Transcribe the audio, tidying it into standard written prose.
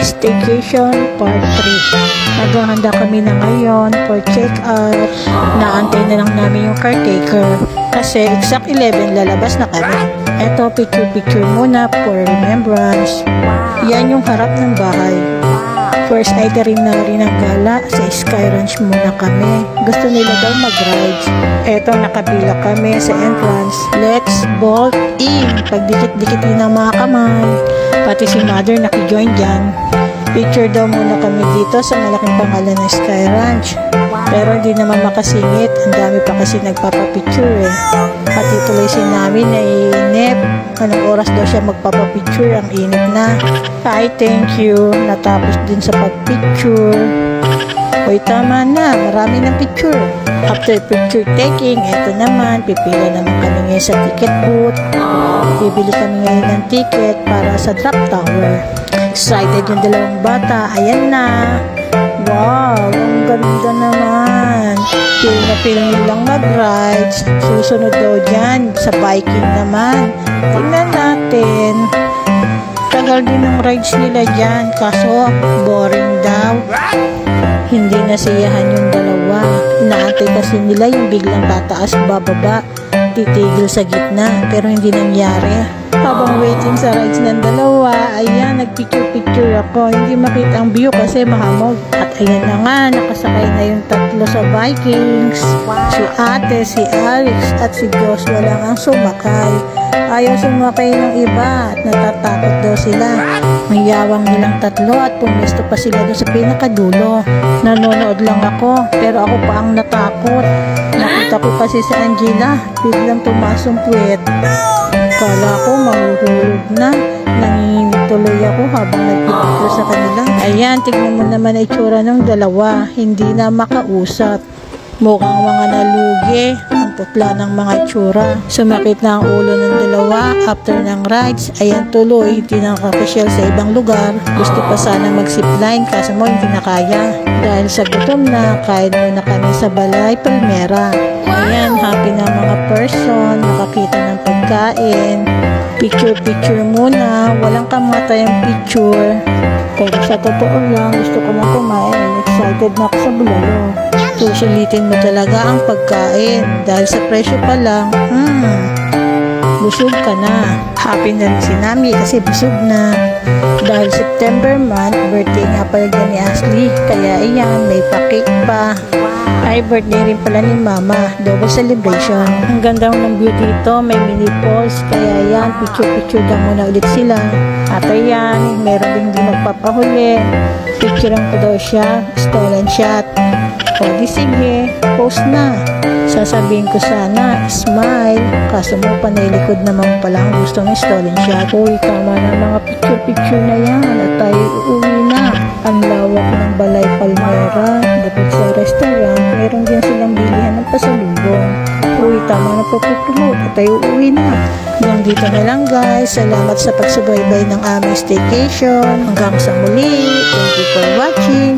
Staycation Part 3. Naghahanda kami na ngayon for check-out. Naantay na lang namin yung caretaker kasi exact 11 lalabas na kami. Eto, picture-picture muna for remembrance. Yan yung harap ng bahay. First itinerary ng gala, sa Sky Ranch muna kami. Gusto nila daw mag-rides. Eto, nakapila kami sa entrance. Let's bolt in. Pagdikit-dikit din ang mga kamay. Pati si mother nakijoin dyan. Picture daw muna kami dito sa malaking pangalan ng Sky Ranch. Pero hindi naman makasingit. Ang dami pa kasi nagpapapicture eh. Pati tuloy si namin na iinip. Anong oras daw siya magpapapicture? Ang inip na. Hi, thank you. Natapos din sa pagpicture. Hoy, tama na. Marami ng picture. After picture taking, eto naman, pipila naman kami ngayon sa ticket booth. Bibili kami ngayon ng ticket para sa drop tower. Excited yung dalawang bata. Ayan na. Wow, ang ganda naman. Feel na feel nilang mag-rides. Susunod daw dyan sa biking naman. Tingnan natin. Tagal din ang rides nila dyan. Kaso, boring daw. Hindi nasiyahan yung dalawa. Inaantay kasi nila yung biglang tataas bababa. Titigil sa gitna. Pero hindi nangyari. Habang waiting sa rides ng dalawa, ayan, nagpicture-picture ako. Hindi makita ang view kasi mahamog. At ayan na nga, nakasakay na yung tatlo sa Vikings. Si ate, si Alex, at si Joshua lang ang sumakay. Ayaw sumakay ng iba at natatakot daw sila. Mayawang nilang tatlo at pumesto pa sila doon sa pinakadulo. Nanonood lang ako, pero ako pa ang natakot. Nakita ko kasi si Angela, biglang tumaas ang puwet. Kala ko mahuhulog na. Nanginginig tuloy ako habang nagpipicture sa kanila. Ayan, tignan mo naman ang itsura ng dalawa. Hindi na makausap. Mukhang mga nalugi. Ang putla ng mga itsura. Sumakit na ang ulo ng dalawa after ng rides. Ayan tuloy, hindi nakapasyal sa ibang lugar. Gusto pa sana mag-zipline kaso mo hindi na kaya. Dahil sa gutom na, kain muna kami sa Balay Palmera. Ayan, happy na mga person. Nakakita ng pagkain. Picture-picture muna. Walang kamatay ang picture. Pero sa totoo lang, gusto ko na kumain. Excited na ako sa bulalo. Susulitin mo talaga ang pagkain. Dahil sa presyo pa lang, busog ka na. Happy na rin si Nami kasi busog na. Dahil September month, birthday nga pala ni Ashley. Kaya iyan, may pa-cake pa. Ay, birthday rin pala ni Mama. Double celebration. Ang ganda ng view dito. May mini falls. Kaya yan, picture-picture lang muna ulit sila. At ayan, meron din di magpapahuli. Picturean ko daw siya. Stolen shot. O di sige, post na. Sasabihin ko sana, smile. Kaso mo panaylikod naman pala ang gusto ng stolen shot. Uy, tama na mga picture-picture na yan. At tayo uuwi na. Ang lawak ng Balay Palmera. Bukod sa restaurant, meron din silang bilihan ng pasalubong. Uy, tama na po-promote. At tayo uuwi na. Hanggang dito na lang guys. Salamat sa pagsubaybay ng aming staycation. Hanggang sa muli. Thank you for watching.